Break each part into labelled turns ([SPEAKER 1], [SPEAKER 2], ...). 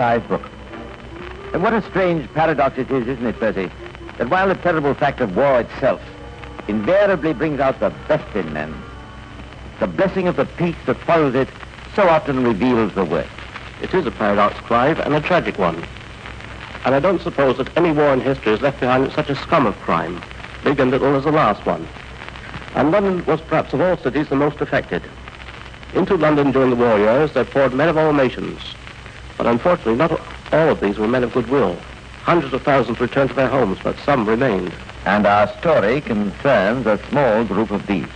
[SPEAKER 1] Clive Brook. And what a strange paradox it is, isn't it, Percy, that while the terrible fact of war itself invariably brings out the best in men, the blessing of the peace that follows it so often reveals the worst.
[SPEAKER 2] It is a paradox, Clive, and a tragic one. And I don't suppose that any war in history has left behind such a scum of crime, big and little as the last one. And London was perhaps of all cities the most affected. Into London during the war years there poured men of all nations. But unfortunately not all of these were men of goodwill. Hundreds of thousands returned to their homes, but some remained.
[SPEAKER 1] And our story concerns a small group of these.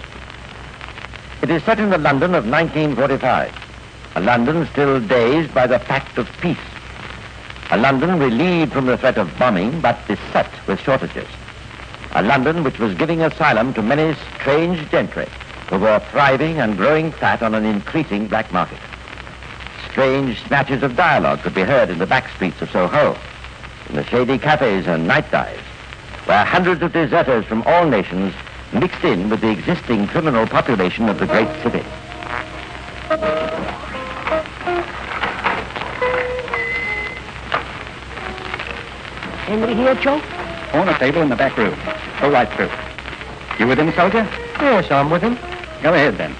[SPEAKER 1] It is set in the London of 1945, a London still dazed by the fact of peace, a London relieved from the threat of bombing but beset with shortages, a London which was giving asylum to many strange gentry who were thriving and growing fat on an increasing black market. Strange snatches of dialogue could be heard in the back streets of Soho, in the shady cafes and night dives, where hundreds of deserters from all nations mixed in with the existing criminal population of the great city.
[SPEAKER 3] Henry here, Joe?
[SPEAKER 4] On a table in the back room. Go right through. You with him, soldier?
[SPEAKER 3] Yes, I'm with him.
[SPEAKER 4] Go ahead, then.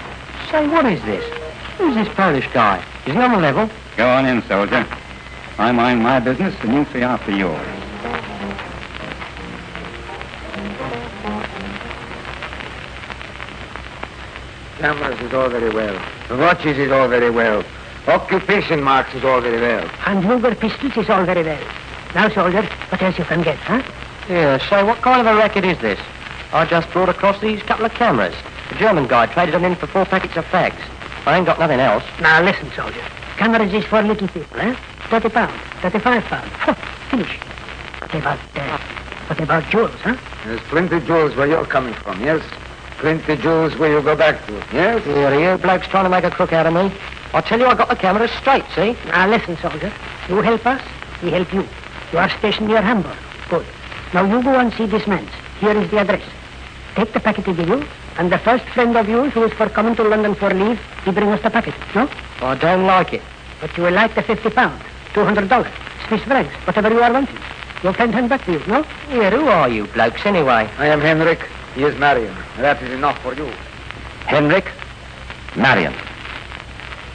[SPEAKER 3] Say, what is this? Who's this Polish guy? He's not on the level.
[SPEAKER 4] Go on in, soldier. I mind my business, and you see after yours.
[SPEAKER 5] Cameras is all very well. Watches is all very well. Occupation marks is all very well.
[SPEAKER 3] And Luger pistols is all very well. Now, soldier, what else you can get, huh?
[SPEAKER 2] Yeah, say, what kind of a racket is this? I just brought across these couple of cameras. The German guy traded them in for 4 packets of fags. I ain't got nothing else.
[SPEAKER 3] Now, listen, soldier. Cameras is for little people, eh? 30 pounds, 35 pounds. Finish. What about jewels, huh?
[SPEAKER 5] There's plenty jewels where you're coming from, yes? Plenty jewels where you go back to, yes?
[SPEAKER 2] Here, you blokes trying to make a crook out of me. I tell you, I got the cameras straight, see?
[SPEAKER 3] Now, listen, soldier. You help us, we help you. You are stationed near Hamburg. Good. Now, you go and see this man's. Here is the address. Take the packet he give you, and the first friend of yours who is for coming to London for leave, he bring us the packet, no?
[SPEAKER 2] I don't like it.
[SPEAKER 3] But you will like the 50 pound, $200, Swiss francs, whatever you are wanting. Your friend hand back to you, no?
[SPEAKER 2] Here, who are you blokes, anyway?
[SPEAKER 5] I am Henrik. He is Marion. That is enough for you.
[SPEAKER 1] Henrik, Marion.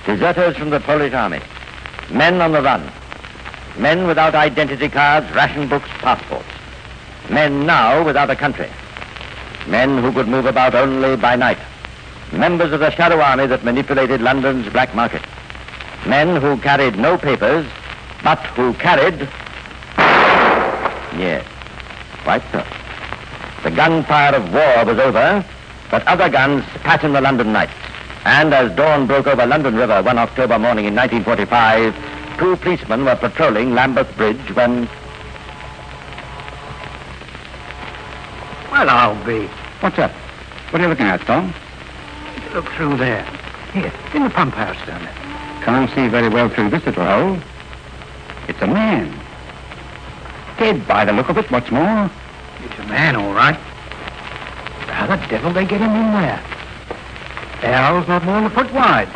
[SPEAKER 1] Deserters from the Polish army. Men on the run. Men without identity cards, ration books, passports. Men now without a country. Men who could move about only by night. Members of the shadow army that manipulated London's black market. Men who carried no papers, but who carried... Yes, quite so. The gunfire of war was over, but other guns spat in the London nights. And as dawn broke over London River one October morning in 1945, 2 policemen were patrolling Lambeth Bridge when...
[SPEAKER 5] Well, I'll be.
[SPEAKER 4] What's up? What are you looking at, Tom?
[SPEAKER 5] Look through there. Here, in the pump house down there.
[SPEAKER 4] Can't see very well through this little hole. It's a man. Dead by the look of it, what's more.
[SPEAKER 5] It's a man, all right. How the devil they get him in there? The hole's not more than a foot wide.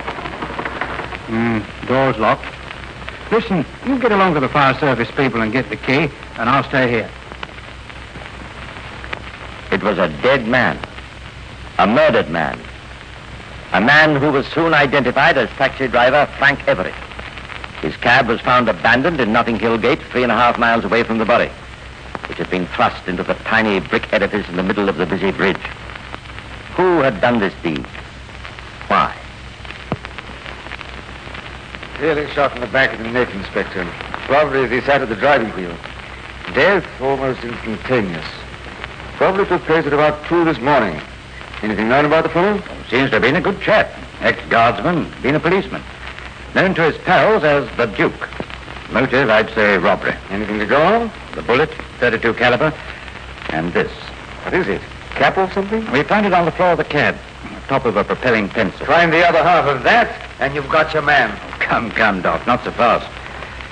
[SPEAKER 4] Door's locked.
[SPEAKER 5] Listen, you get along to the fire service people and get the key, and I'll stay here.
[SPEAKER 1] It was a dead man. A murdered man. A man who was soon identified as taxi driver Frank Everett. His cab was found abandoned in Notting Hill Gate, 3.5 miles away from the body, which had been thrust into the tiny brick edifice in the middle of the busy bridge. Who had done this deed? Why?
[SPEAKER 5] Clearly shot in the back of the neck, Inspector. Probably as he sat at the driving wheel. Death almost instantaneous. Probably took place at about 2 this morning. Anything known about the fellow?
[SPEAKER 4] Seems to have been a good chap. Ex-guardsman, been a policeman. Known to his pals as the Duke. Motive, I'd say robbery.
[SPEAKER 5] Anything to go on?
[SPEAKER 4] The bullet, .32 caliber, and this.
[SPEAKER 5] What is it? Cap or something?
[SPEAKER 4] We found it on the floor of the cab, on top of a propelling pencil.
[SPEAKER 5] Find the other half of that, and you've got your man.
[SPEAKER 4] Come, Doc, not so fast.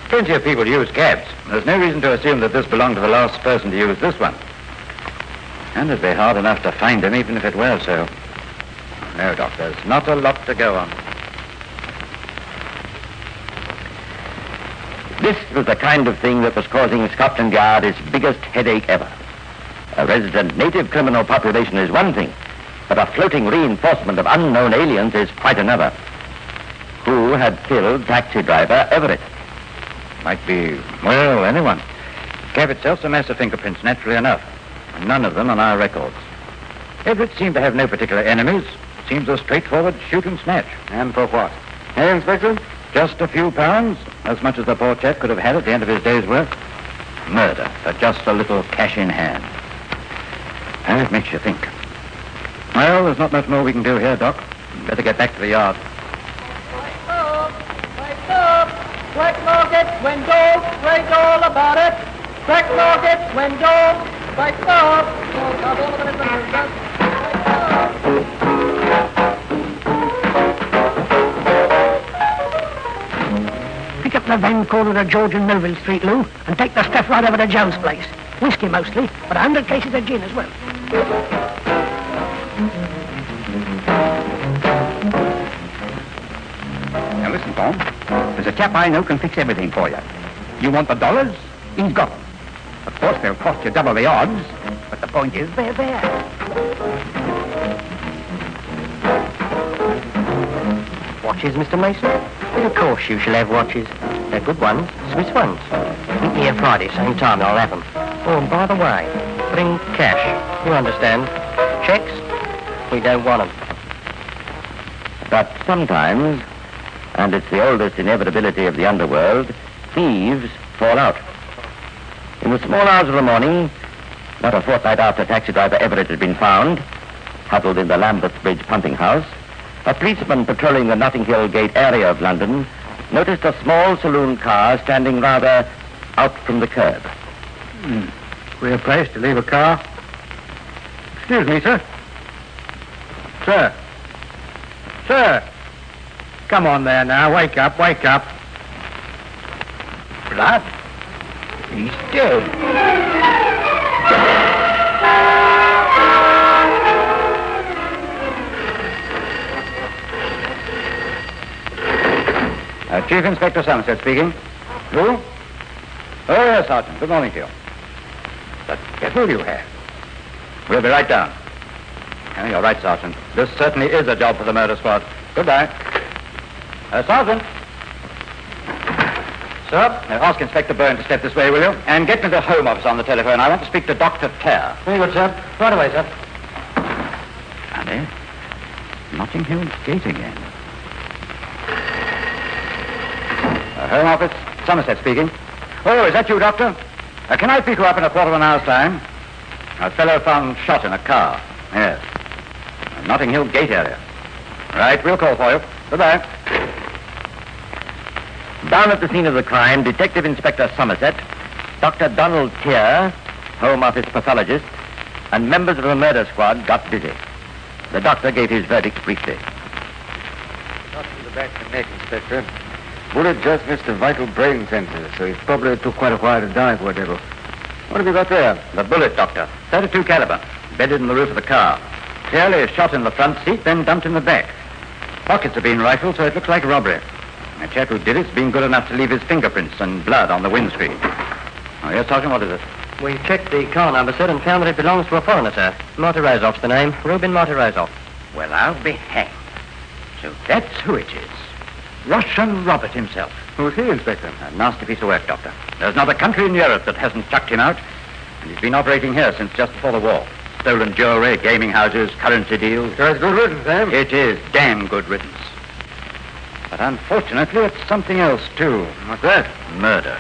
[SPEAKER 4] Plenty of people use cabs. There's no reason to assume that this belonged to the last person to use this one. And it'd be hard enough to find him, even if it were so. No, Doc, there's not a lot to go on.
[SPEAKER 1] This was the kind of thing that was causing Scotland Yard its biggest headache ever. A resident native criminal population is one thing, but a floating reinforcement of unknown aliens is quite another. Who had killed taxi driver Everett?
[SPEAKER 4] Might be, well, anyone. Cab itself's a mess of fingerprints, naturally enough. And none of them on our records. Everett seemed to have no particular enemies. Seems a straightforward shoot and snatch.
[SPEAKER 5] And for what? Hey, Inspector?
[SPEAKER 4] Just a few pounds, as much as the poor chap could have had at the end of his day's work. Murder for just a little cash in hand. And it makes you think. Well, there's not much more we can do here, Doc. Better get back to the yard.
[SPEAKER 6] Black market, window, read all about it. Black market, window, black market.
[SPEAKER 3] Pick up the van corner of George and Melville Street, Lou, and take the stuff right over to Joe's place. Whiskey mostly, but 100 cases of gin as well.
[SPEAKER 7] Now listen, Tom. There's a chap I know can fix everything for you. You want the dollars? He's got them. Of course, they'll cost you double the odds, but the point is they're there.
[SPEAKER 2] Watches, Mr. Mason? Of course you shall have watches. They're good ones, Swiss ones. Meet me here Friday, same time, and I'll have them. Oh, and by the way, bring cash. You understand. Checks? We don't want them.
[SPEAKER 1] But sometimes, and it's the oldest inevitability of the underworld, thieves fall out. In the small hours of the morning, not a fortnight after taxi driver Everett had been found, huddled in the Lambeth Bridge pumping house, a policeman patrolling the Notting Hill Gate area of London noticed a small saloon car standing rather out from the curb.
[SPEAKER 7] Queer place to leave a car. Excuse me, sir. Sir. Sir. Come on there now. Wake up, wake up. Blood? He's dead.
[SPEAKER 4] Chief Inspector Somerset speaking. Who? Oh, yes, Sergeant. Good morning to you. The devil you have. We'll be right down. Oh, you're right, Sergeant. This certainly is a job for the murder squad. Goodbye. Sergeant. Sir, ask Inspector Byrne to step this way, will you? And get me the Home Office on the telephone. I want to speak to Dr. Tare.
[SPEAKER 2] Very good, sir. Right away, sir.
[SPEAKER 4] Funny. Notting Hill Gate again. Home Office, Somerset speaking. Oh, is that you, Doctor? Can I pick you up in a quarter of an hour's time? A fellow found shot in a car. Yes. Notting Hill Gate area. Right, we'll call for you. Goodbye.
[SPEAKER 1] Down at the scene of the crime, Detective Inspector Somerset, Dr. Donald Tare, Home Office pathologist, and members of the murder squad got busy. The doctor gave his verdict briefly.
[SPEAKER 5] Shot to the back of the neck, Inspector. Bullet just missed the vital brain center, so it probably took quite a while to die, poor devil. What have you got there?
[SPEAKER 4] The bullet, Doctor. 32 caliber. Bedded in the roof of the car. Clearly a shot in the front seat, then dumped in the back. Pockets have been rifled, so it looks like a robbery. The chap who did it's been good enough to leave his fingerprints and blood on the windscreen. Oh, yes, Sergeant, what is it?
[SPEAKER 2] We checked the car number, sir, and found that it belongs to a foreigner, sir. Morozov's the name. Reuben Morozov.
[SPEAKER 4] Well, I'll be hanged. So that's who it is. Russian Robert himself.
[SPEAKER 5] Who's he, Inspector?
[SPEAKER 4] A nasty piece of work, Doctor. There's not a country in Europe that hasn't chucked him out. And he's been operating here since just before the war. Stolen jewelry, gaming houses, currency deals.
[SPEAKER 5] Sure, it's good riddance, eh?
[SPEAKER 4] It is damn good riddance. But unfortunately, it's something else, too.
[SPEAKER 5] What's that?
[SPEAKER 4] Murder.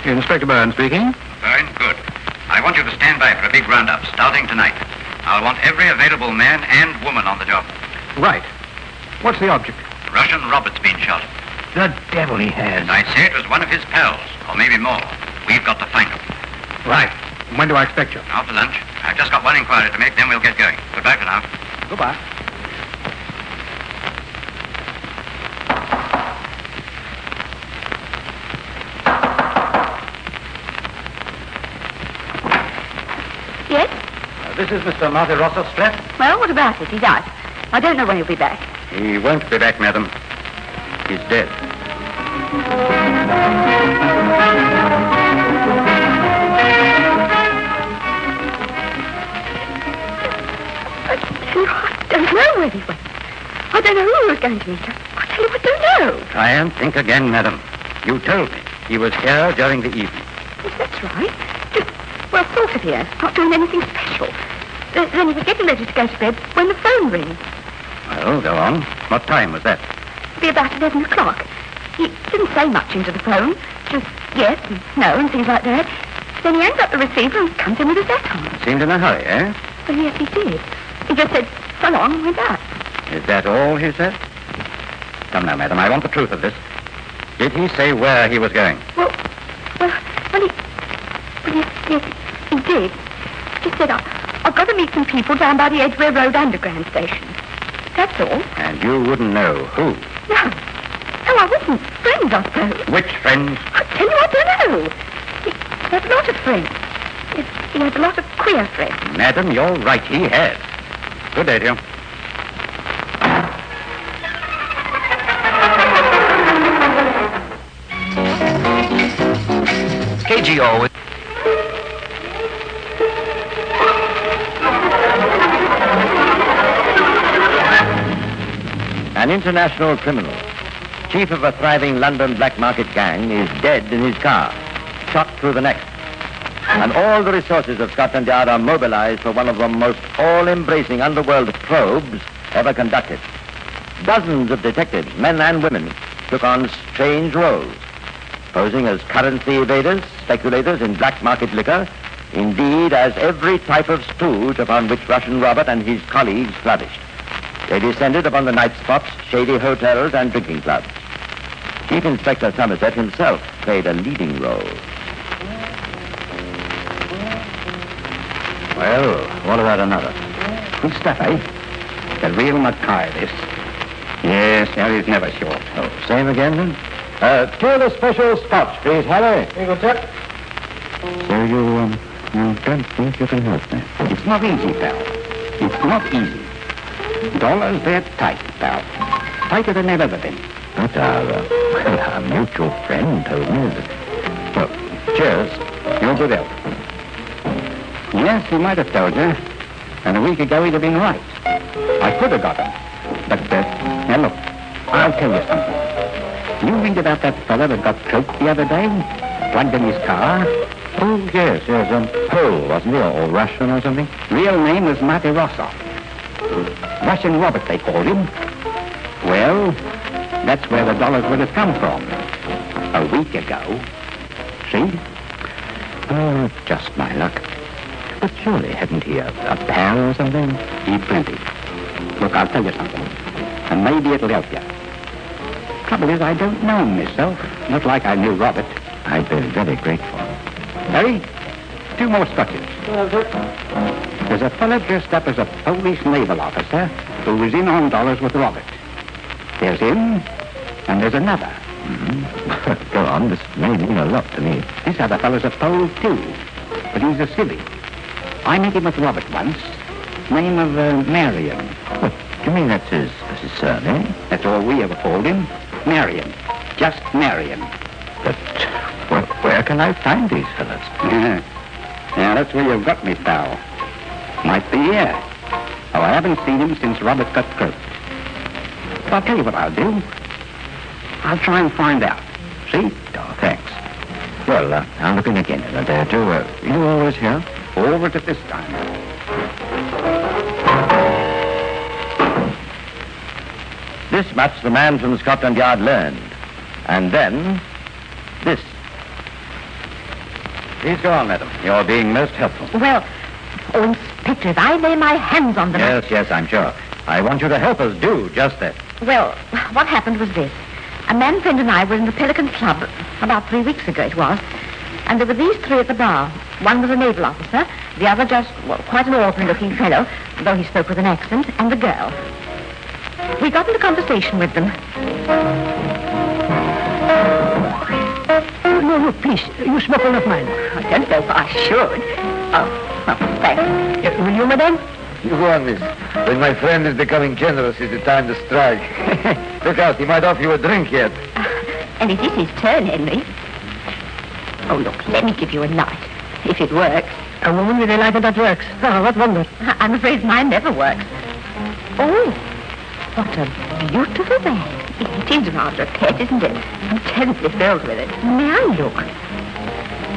[SPEAKER 7] Inspector Byrne speaking.
[SPEAKER 4] Byrne, good. I want you to stand by for a big roundup starting tonight. I'll want every available man and woman on the job.
[SPEAKER 7] Right. What's the object?
[SPEAKER 4] Russian Robert's been shot.
[SPEAKER 7] The devil he has.
[SPEAKER 4] And I say it was one of his pals, or maybe more. We've got to find him.
[SPEAKER 7] Right. When do I expect you?
[SPEAKER 4] After lunch. I've just got one inquiry to make, then we'll get going. Goodbye for now.
[SPEAKER 7] Goodbye.
[SPEAKER 4] This is Mr. Marty Ross's flat.
[SPEAKER 8] Well, what about it? He's out. I don't know when he'll be back.
[SPEAKER 4] He won't be back, madam. He's dead.
[SPEAKER 8] I don't know where he went. I don't know who he was going to meet. I tell you, I don't know.
[SPEAKER 4] Try and think again, madam. You told me he was here during the evening.
[SPEAKER 8] Yes, that's right. Just, well, sort of here. Not doing anything special. Then he was getting ready to go to bed when the phone rings.
[SPEAKER 4] Well, go on. What time was that?
[SPEAKER 8] It'd be about 11 o'clock. He didn't say much into the phone. Just yes and no and things like that. Then he hangs up the receiver and comes in with his hat on.
[SPEAKER 4] Seemed in a hurry, eh?
[SPEAKER 8] Well, yes, he did. He just said, so long, and went out.
[SPEAKER 4] Is that all he said? Come now, madam, I want the truth of this. Did he say where he was going?
[SPEAKER 8] Well, yes, he did. He said, I've got to meet some people down by the Edgware Road Underground Station. That's all.
[SPEAKER 4] And you wouldn't know who?
[SPEAKER 8] No. No, I wouldn't. Friends, I suppose.
[SPEAKER 4] Which friends?
[SPEAKER 8] I tell you, I don't know. He had a lot of friends. He had a lot of queer friends.
[SPEAKER 4] Madam, you're right, he had. Good day to you.
[SPEAKER 1] KGO. An international criminal, chief of a thriving London black market gang, is dead in his car, shot through the neck. And all the resources of Scotland Yard are mobilized for one of the most all-embracing underworld probes ever conducted. Dozens of detectives, men and women, took on strange roles, posing as currency evaders, speculators in black market liquor, indeed as every type of stooge upon which Russian Robert and his colleagues flourished. They descended upon the night spots, shady hotels, and drinking clubs. Chief Inspector Somerset himself played a leading role.
[SPEAKER 7] Well, what about another? Good stuff, eh? The real Mackay, this. Yes, Harry's never short.
[SPEAKER 1] Oh, same again, then?
[SPEAKER 7] Two of the special scotch, please, Harry.
[SPEAKER 6] Here you go, Tip.
[SPEAKER 7] So you don't think you can help me? It's not easy, pal. It's not easy. Dollars, they're tight, pal. Tighter than they've ever been.
[SPEAKER 1] But our mutual friend told me that...
[SPEAKER 7] Well, cheers. You're good health. Yes, he might have told you. And a week ago, he'd have been right. I could have got him. But, now look, I'll tell you something. You read about that fella that got choked the other day? Plugged in his car?
[SPEAKER 1] Oh, yes, Pole, wasn't he? Or Russian or something?
[SPEAKER 7] Real name was Marty Rossov. Russian Robert, they called him. Well, that's where the dollars would have come from. A week ago. See?
[SPEAKER 1] Oh, just my luck. But surely hadn't he a pal or something?
[SPEAKER 7] He plenty. Look, I'll tell you something. And maybe it'll help you. Trouble is, I don't know him myself. Not like I knew Robert.
[SPEAKER 1] I'd be very grateful.
[SPEAKER 7] Harry, 2 more scotches. There's a fella dressed up as a Polish naval officer who was in on dollars with Robert. There's him, and there's another.
[SPEAKER 1] Mm-hmm. Go on, this may mean a lot to me.
[SPEAKER 7] This other fella's a Pole, too, but he's a civvy. I met him with Robert once. Name of Marion.
[SPEAKER 1] What, do you mean that's his surname?
[SPEAKER 7] That's all we ever called him. Marion. Just Marion.
[SPEAKER 1] But where can I find these fellas?
[SPEAKER 7] Yeah, that's where you've got me, pal. Might be here. Oh, I haven't seen him since Robert got croaked. But I'll tell you what I'll do. I'll try and find out. See?
[SPEAKER 1] Oh, thanks. Well, I'll look in again in a day or two. You always here?
[SPEAKER 7] Over to this time.
[SPEAKER 1] This much the man from Scotland Yard learned. And then, this.
[SPEAKER 4] Please go on, madam. You're being most helpful.
[SPEAKER 8] Well, Inspector, if I lay my hands on them...
[SPEAKER 4] Yes, I'm sure. I want you to help us do just that.
[SPEAKER 8] Well, what happened was this. A man friend and I were in the Pelican Club about 3 weeks ago it was, and there were these 3 at the bar. One was a naval officer, the other just, quite an ordinary-looking fellow, though he spoke with an accent, and the girl. We got into conversation with them.
[SPEAKER 3] No, please, you smoke one of mine.
[SPEAKER 8] I don't know if I should. Oh, thanks.
[SPEAKER 3] Will you, madame?
[SPEAKER 5] You go on, miss. When my friend is becoming generous, is the time to strike. Look out, he might offer you a drink yet.
[SPEAKER 8] And it is his turn, Henry. Oh, look, let me give you a light, if it works.
[SPEAKER 3] A woman with a lighter that works. Oh, what wonder.
[SPEAKER 8] I'm afraid mine never works. Oh, what a beautiful bag. It is rather a pet, isn't it? I'm terribly thrilled with it. May I look?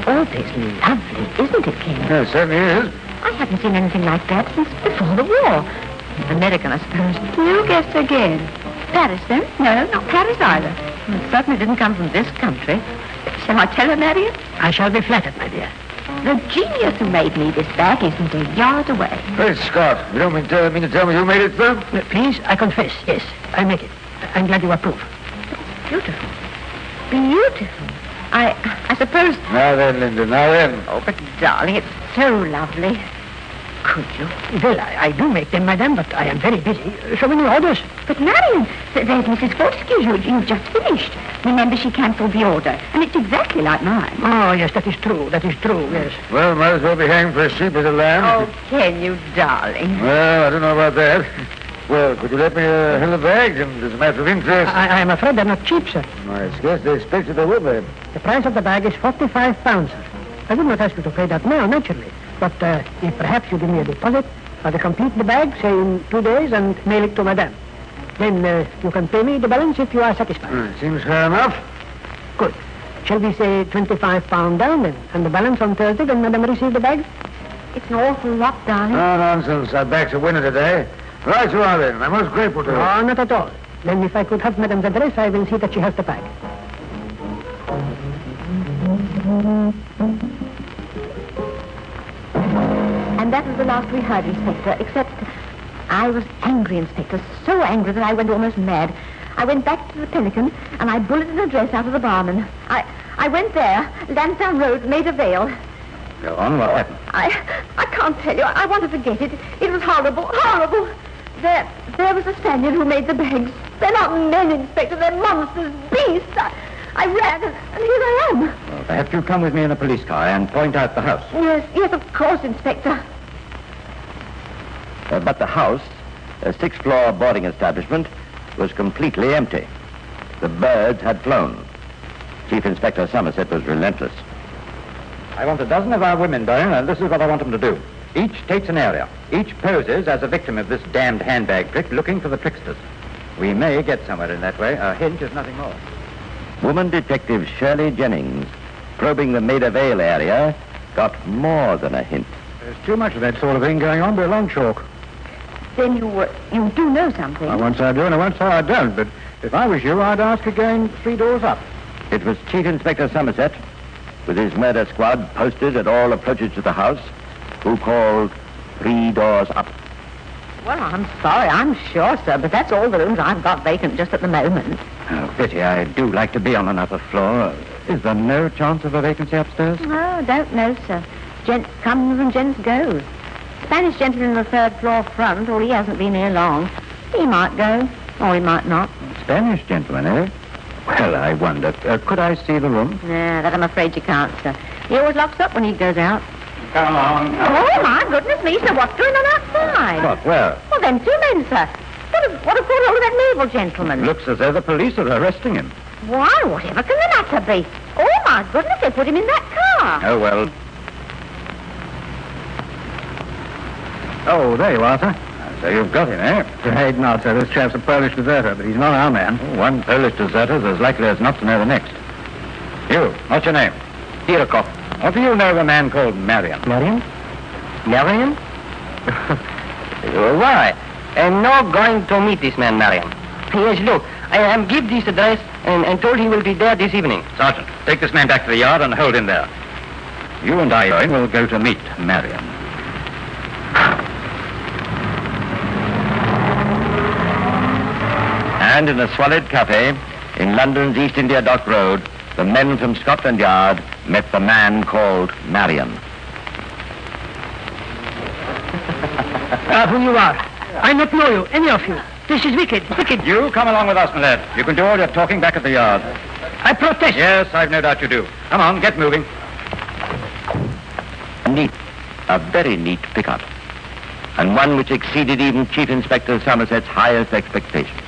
[SPEAKER 8] Oh, it's lovely, isn't it, Ken?
[SPEAKER 5] Yes, certainly is.
[SPEAKER 8] I haven't seen anything like that since before the war. American, I suppose. You guessed again. Paris, then? No, not Paris either. It certainly didn't come from this country. Shall I tell her, Marion?
[SPEAKER 3] I shall be flattered, my dear.
[SPEAKER 8] The genius who made me this bag isn't a yard away.
[SPEAKER 5] Great Scott, you don't mean to tell me who made it, sir?
[SPEAKER 3] Please, I confess, yes, I make it. I'm glad you approve.
[SPEAKER 8] Beautiful. Beautiful. I suppose...
[SPEAKER 5] Now then, Linda, now then.
[SPEAKER 8] Oh, but darling, it's so lovely. Could you?
[SPEAKER 3] Well, I do make them, madame, but I am very busy. So many orders.
[SPEAKER 8] But Marion, there's Mrs. Fortescue you've just finished. Remember, she cancelled the order, and it's exactly like mine.
[SPEAKER 3] Oh, yes, that is true, yes.
[SPEAKER 5] Well, might as well be hanged for a sheep as a lamb.
[SPEAKER 8] Oh, can you, darling?
[SPEAKER 5] Well, I don't know about that. Well, could you let me handle the bags, and as a matter of interest?
[SPEAKER 3] I am afraid they're not cheap, sir.
[SPEAKER 5] I scarce they expected they would be.
[SPEAKER 3] The price of the bag is 45 pounds, sir. I would not ask you to pay that now, naturally. But if perhaps you give me a deposit, I'll complete the bag, say in 2 days, and mail it to madame. Then you can pay me the balance if you are satisfied.
[SPEAKER 5] Seems fair enough.
[SPEAKER 3] Good. Shall we say 25 pounds down then, and the balance on Thursday when madame receives the bag?
[SPEAKER 8] It's an awful lot, darling.
[SPEAKER 5] No nonsense. Our back's a winner today. Right you are then. I'm most grateful to you.
[SPEAKER 3] Oh, not at all. Then if I could have madame's address, I will see that she has the bag.
[SPEAKER 8] And that was the last we heard, Inspector, except I was angry, Inspector, so angry that I went almost mad. I went back to the Pelican, and I bulleted an address out of the barman. I went there, Lansdowne Road, Maida Vale.
[SPEAKER 4] Go on, what happened?
[SPEAKER 8] I can't tell you. I want to forget it. It was horrible, horrible. There was a Spaniard who made the bags. They're not men, Inspector. They're monsters, beasts. I ran, and here I am.
[SPEAKER 4] Well, perhaps you'll come with me in a police car and point out the house.
[SPEAKER 8] Yes, of course, Inspector.
[SPEAKER 1] But the house, a 6th-floor boarding establishment, was completely empty. The birds had flown. Chief Inspector Somerset was relentless.
[SPEAKER 4] I want a dozen of our women down, and this is what I want them to do. Each takes an area. Each poses as a victim of this damned handbag trick, looking for the tricksters. We may get somewhere in that way. A hint is nothing more.
[SPEAKER 1] Woman Detective Shirley Jennings, probing the Maida Vale area, got more than a hint.
[SPEAKER 7] There's too much of that sort of thing going on by a long chalk.
[SPEAKER 8] Then you do know something.
[SPEAKER 7] I won't say I do, and I won't say I don't, but if I was you, I'd ask again 3 doors up.
[SPEAKER 1] It was Chief Inspector Somerset, with his murder squad posted at all approaches to the house, who called 3 doors up.
[SPEAKER 8] Well, I'm sorry, I'm sure, sir, but that's all the rooms I've got vacant just at the moment.
[SPEAKER 4] Oh, pity. I do like to be on another floor. Is there no chance of a vacancy upstairs?
[SPEAKER 8] No, don't know, sir. Gents comes and gents goes. Spanish gentleman in the 3rd floor front, or he hasn't been here long. He might go, or he might not.
[SPEAKER 4] Spanish gentleman, eh? Well, I wonder. Could I see the room?
[SPEAKER 8] No, that I'm afraid you can't, sir. He always locks up when he goes out.
[SPEAKER 4] Come on.
[SPEAKER 8] Oh, my goodness me, sir, what's going on outside?
[SPEAKER 4] What? Where?
[SPEAKER 8] Well, them 2 men, sir. What have got hold of that naval gentleman?
[SPEAKER 4] Looks as though the police are arresting him.
[SPEAKER 8] Why, whatever can the matter be? Oh, my goodness, they put him in that car.
[SPEAKER 4] Oh, well.
[SPEAKER 7] Oh, there you are, sir.
[SPEAKER 4] So you've got him, eh?
[SPEAKER 7] Afraid not, sir. This chap's a Polish deserter, but he's not our man.
[SPEAKER 4] Oh, one Polish deserter's as likely as not to know the next. You, what's your name?
[SPEAKER 7] Hirokov.
[SPEAKER 4] What do you know of a man called Marion?
[SPEAKER 7] Marion? Marion? Why? I'm not going to meet this man, Marion. Yes, look, I am give this address and told he will be there this evening.
[SPEAKER 4] Sergeant, take this man back to the yard and hold him there. You and I will go to meet Marion.
[SPEAKER 1] And in a squalid cafe in London's East India Dock Road, the men from Scotland Yard met the man called Marion.
[SPEAKER 3] Who you are? I not know you, any of you. This is wicked, wicked.
[SPEAKER 4] You come along with us, my lad. You can do all your talking back at the yard.
[SPEAKER 3] I protest.
[SPEAKER 4] Yes, I've no doubt you do. Come on, get moving.
[SPEAKER 1] Neat. A very neat pickup, and one which exceeded even Chief Inspector Somerset's highest expectations.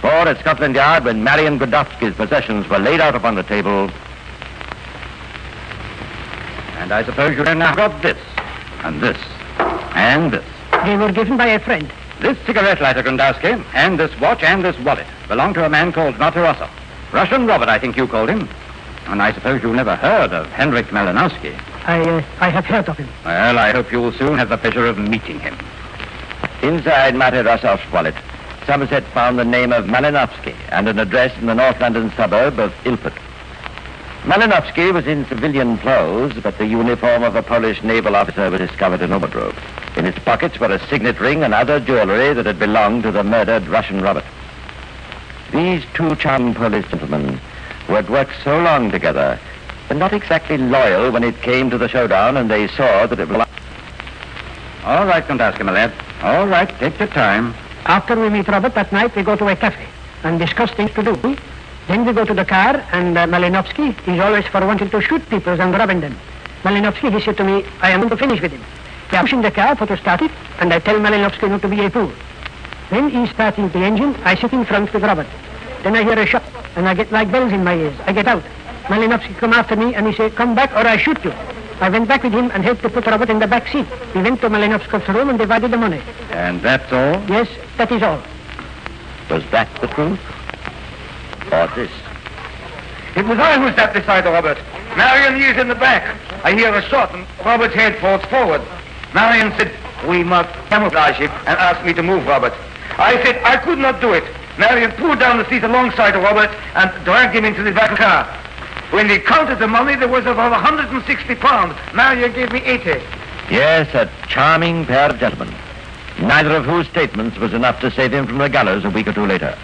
[SPEAKER 1] For at Scotland Yard, when Marion Godofsky's possessions were laid out upon the table, and I suppose you now got this, and this, and this.
[SPEAKER 3] They were given by a friend.
[SPEAKER 4] This cigarette lighter, Grundowski, and this watch and this wallet belong to a man called Narrator. Russian Robert, I think you called him. And I suppose you never heard of Henrik Malinowski.
[SPEAKER 3] I have heard of him.
[SPEAKER 4] Well, I hope you will soon have the pleasure of meeting him.
[SPEAKER 1] Inside Matty Rossov's wallet, Somerset found the name of Malinowski and an address in the North London suburb of Ilford. Malinowski was in civilian clothes, but the uniform of a Polish naval officer was discovered in a wardrobe. In his pockets were a signet ring and other jewelry that had belonged to the murdered Russian Robert. These two charming Polish gentlemen, who had worked so long together, were not exactly loyal when it came to the showdown, and they saw that it was...
[SPEAKER 4] All right, Grundowski, my lad. All right, take your time.
[SPEAKER 3] After we meet Robert that night, we go to a cafe and discuss things to do. Then we go to the car, and Malinowski is always for wanting to shoot people and robbing them. Malinowski, he said to me, I am going to finish with him. We are pushing the car for to start it, and I tell Malinowski not to be a fool. When he starting the engine, I sit in front with Robert. Then I hear a shot, and I get like bells in my ears. I get out. Malinowski come after me, and he said, come back or I shoot you. I went back with him and helped to put Robert in the back seat. We went to Malinowski's room and divided the money.
[SPEAKER 4] And that's all?
[SPEAKER 3] Yes, that is all.
[SPEAKER 1] Was that the truth? Or this?
[SPEAKER 5] It was I who sat beside Robert. Marion is in the back. I hear a shot and Robert's head falls forward. Marion said, we must camouflage him, and asked me to move Robert. I said I could not do it. Marion pulled down the seat alongside of Robert and dragged him into the back car. When they counted the money, there was about 160 pounds. Marion gave me 80.
[SPEAKER 1] Yes, a charming pair of gentlemen, neither of whose statements was enough to save him from the gallows a week or two later.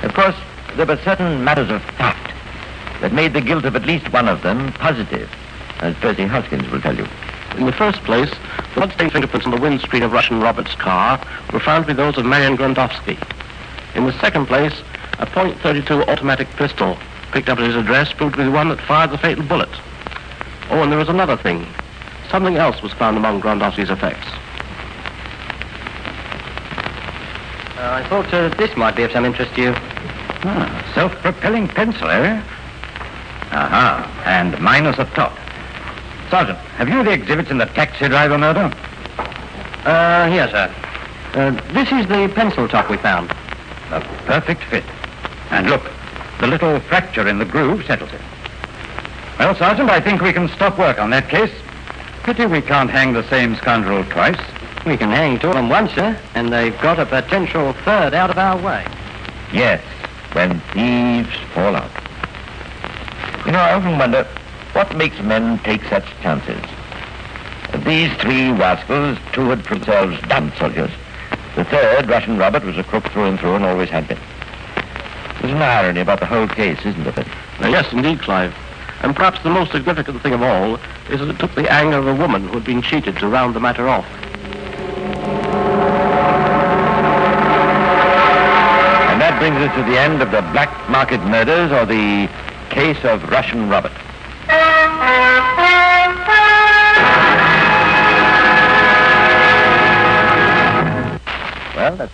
[SPEAKER 1] Of course, there were certain matters of fact that made the guilt of at least one of them positive, as Percy Hoskins will tell you.
[SPEAKER 2] In the first place, the bloodstained fingerprints on the windscreen of Russian Robert's car were found to be those of Marion Grundowski. In the second place, a .32 automatic pistol picked up at his address proved to be the one that fired the fatal bullet. Oh, and there was another thing. Something else was found among Grundowski's effects.
[SPEAKER 7] I thought this might be of some interest to you.
[SPEAKER 4] Self-propelling pencil, eh? Aha, and minus a top. Sergeant, have you the exhibits in the taxi driver murder?
[SPEAKER 7] Here, sir. This is the pencil top we found.
[SPEAKER 4] A perfect fit. And look, the little fracture in the groove settles it. Well, Sergeant, I think we can stop work on that case. Pity we can't hang the same scoundrel twice.
[SPEAKER 7] We can hang two of them once, sir, and they've got a potential third out of our way.
[SPEAKER 1] Yes, when thieves fall out. You know, I often wonder what makes men take such chances. Of these three rascals, two had proved themselves damned soldiers. The third, Russian Robert, was a crook through and through and always had been. There's an irony about the whole case, isn't there?
[SPEAKER 2] Yes, indeed, Clive. And perhaps the most significant thing of all is that it took the anger of a woman who had been cheated to round the matter off.
[SPEAKER 1] And that brings us to the end of the black market murders, or the case of Russian Robert. Well, that's...